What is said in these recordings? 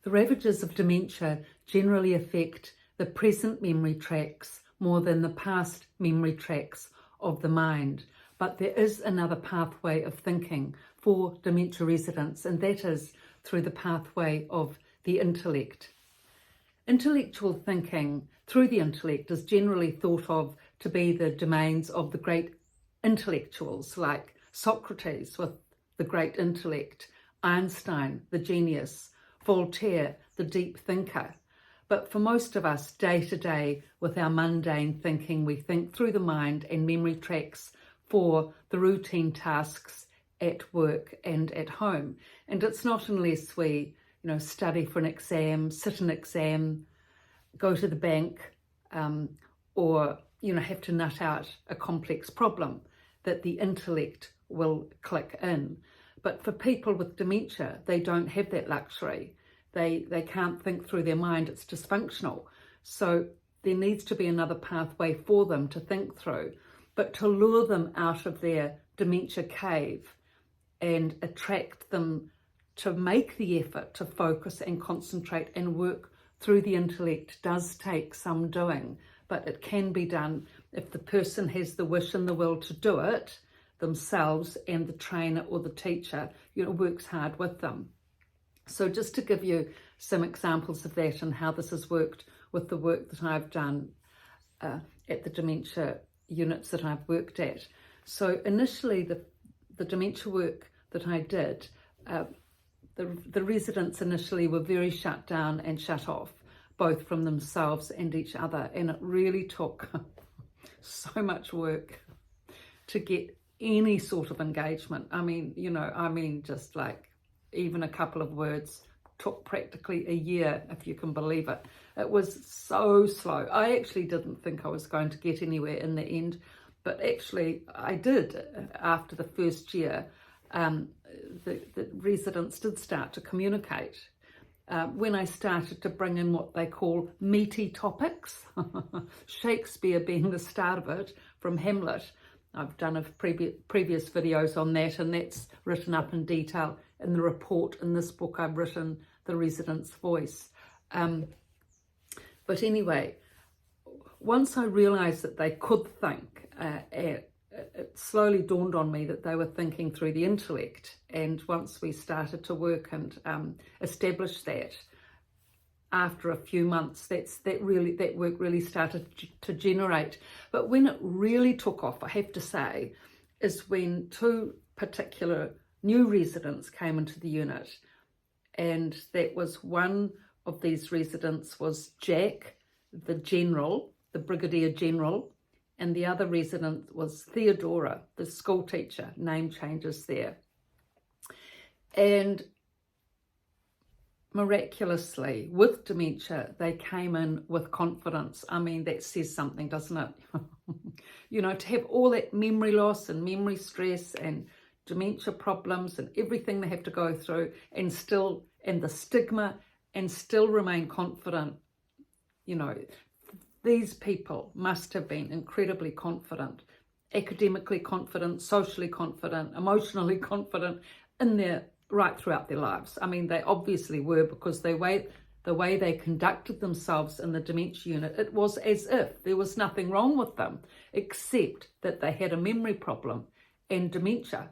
The ravages of dementia generally affect the present memory tracks more than the past memory tracks of the mind. But there is another pathway of thinking for dementia residents, and that is through the pathway of the intellect. Intellectual thinking through the intellect is generally thought of to be the domains of the great intellectuals like Socrates with the great intellect, Einstein, the genius, Voltaire, the deep thinker. But for most of us, day to day, with our mundane thinking, we think through the mind and memory tracks for the routine tasks at work and at home. And it's not unless we, study for an exam, sit an exam, go to the bank, or, have to nut out a complex problem that the intellect will click in. But for people with dementia, they don't have that luxury. They can't think through their mind, it's dysfunctional. So there needs to be another pathway for them to think through. But to lure them out of their dementia cave and attract them to make the effort to focus and concentrate and work through the intellect does take some doing, but it can be done if the person has the wish and the will to do it themselves and the trainer or the teacher, works hard with them. So just to give you some examples of that and how this has worked with the work that I've done at the dementia units that I've worked at. So initially the dementia work that I did, the residents initially were very shut down and shut off, both from themselves and each other. And it really took so much work to get any sort of engagement. Just like even a couple of words took practically a year, if you can believe it. It was so slow. I actually didn't think I was going to get anywhere in the end, but actually I did. After the first year, the residents did start to communicate. When I started to bring in what they call meaty topics, Shakespeare being the start of it from Hamlet. I've done previous videos on that, and that's written up in detail in the report. In this book I've written The Resident's Voice. But anyway, once I realised that they could think, it slowly dawned on me that they were thinking through the intellect. And once we started to work and establish that, after a few months, that work really started to generate. But when it really took off, I have to say, is when two particular new residents came into the unit. And that was one of these residents was Jack, the general, the brigadier general, and the other resident was Theodora, the school teacher. Name changes there. And miraculously, with dementia, they came in with confidence. That says something, doesn't it? To have all that memory loss and memory stress and dementia problems and everything they have to go through, and the stigma, and still remain confident. These people must have been incredibly confident, academically confident, socially confident, emotionally confident right throughout their lives. They obviously were, because the way they conducted themselves in the dementia unit, it was as if there was nothing wrong with them, except that they had a memory problem and dementia.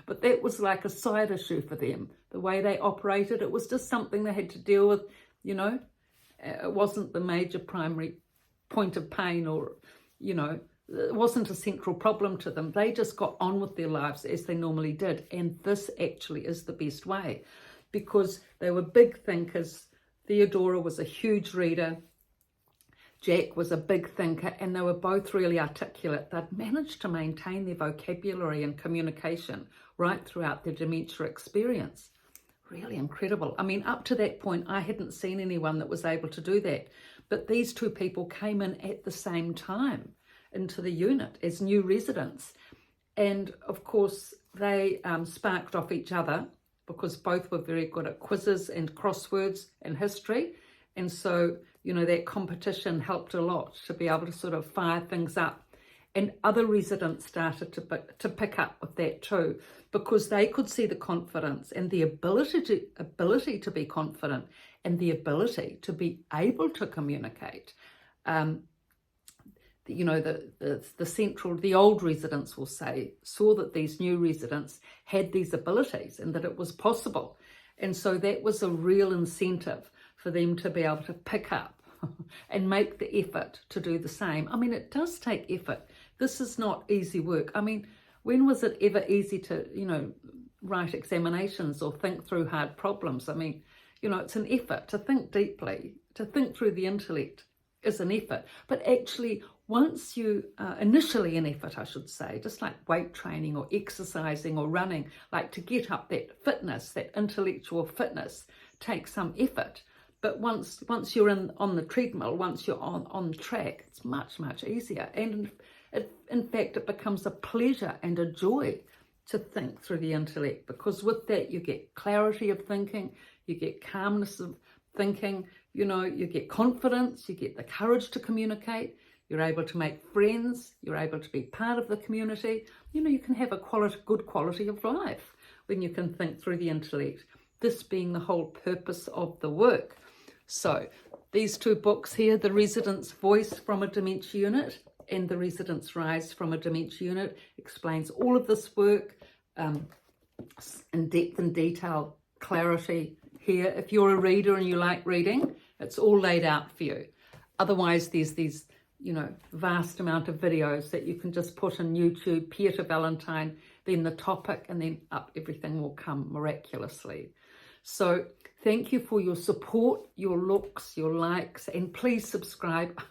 But that was like a side issue for them. The way they operated, it was just something they had to deal with, It wasn't the major primary point of pain, or, it wasn't a central problem to them. They just got on with their lives as they normally did. And this actually is the best way, because they were big thinkers. Theodora was a huge reader. Jack was a big thinker, and they were both really articulate. They'd managed to maintain their vocabulary and communication right throughout their dementia experience. Really incredible. Up to that point, I hadn't seen anyone that was able to do that. But these two people came in at the same time into the unit as new residents. And of course, they sparked off each other, because both were very good at quizzes and crosswords and history. And so, that competition helped a lot to be able to sort of fire things up And other residents started to pick up with that too, because they could see the confidence and the ability to be confident and the ability to be able to communicate. You know, the old residents will say, saw that these new residents had these abilities and that it was possible. And so that was a real incentive for them to be able to pick up and make the effort to do the same. I mean, it does take effort. This is not easy work. I mean, when was it ever easy to, you know, write examinations or think through hard problems? I mean, you know, it's an effort to think deeply, to think through the intellect is an effort. But actually, once you, initially an effort, I should say, just like weight training or exercising or running, like to get up that fitness, that intellectual fitness takes some effort. But once you're on the treadmill, once you're on track, it's much, much easier. And in fact, it becomes a pleasure and a joy to think through the intellect, because with that you get clarity of thinking, you get calmness of thinking, you know, you get confidence, you get the courage to communicate, you're able to make friends, you're able to be part of the community. You know, you can have a good quality of life when you can think through the intellect, this being the whole purpose of the work. So these two books here, The Resident's Voice from a Dementia Unit and The Resident's Rise from a Dementia Unit, explains all of this work in depth and detail, clarity here. If you're a reader and you like reading, it's all laid out for you. Otherwise, there's these, you know, vast amount of videos that you can just put in YouTube, Pieta Valentine, then the topic, and then up everything will come miraculously. So thank you for your support, your looks, your likes, and please subscribe.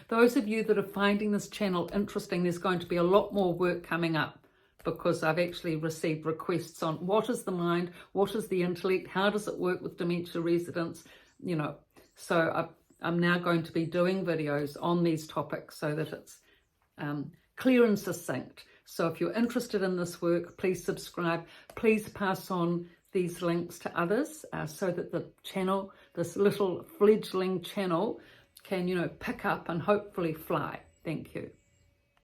Those of you that are finding this channel interesting, there's going to be a lot more work coming up, because I've actually received requests on what is the mind, what is the intellect, how does it work with dementia residents, you know. So I'm now going to be doing videos on these topics so that it's clear and succinct. So if you're interested in this work, please subscribe. Please pass on these links to others so that the channel, this little fledgling channel, can, you know, pick up and hopefully fly. Thank you.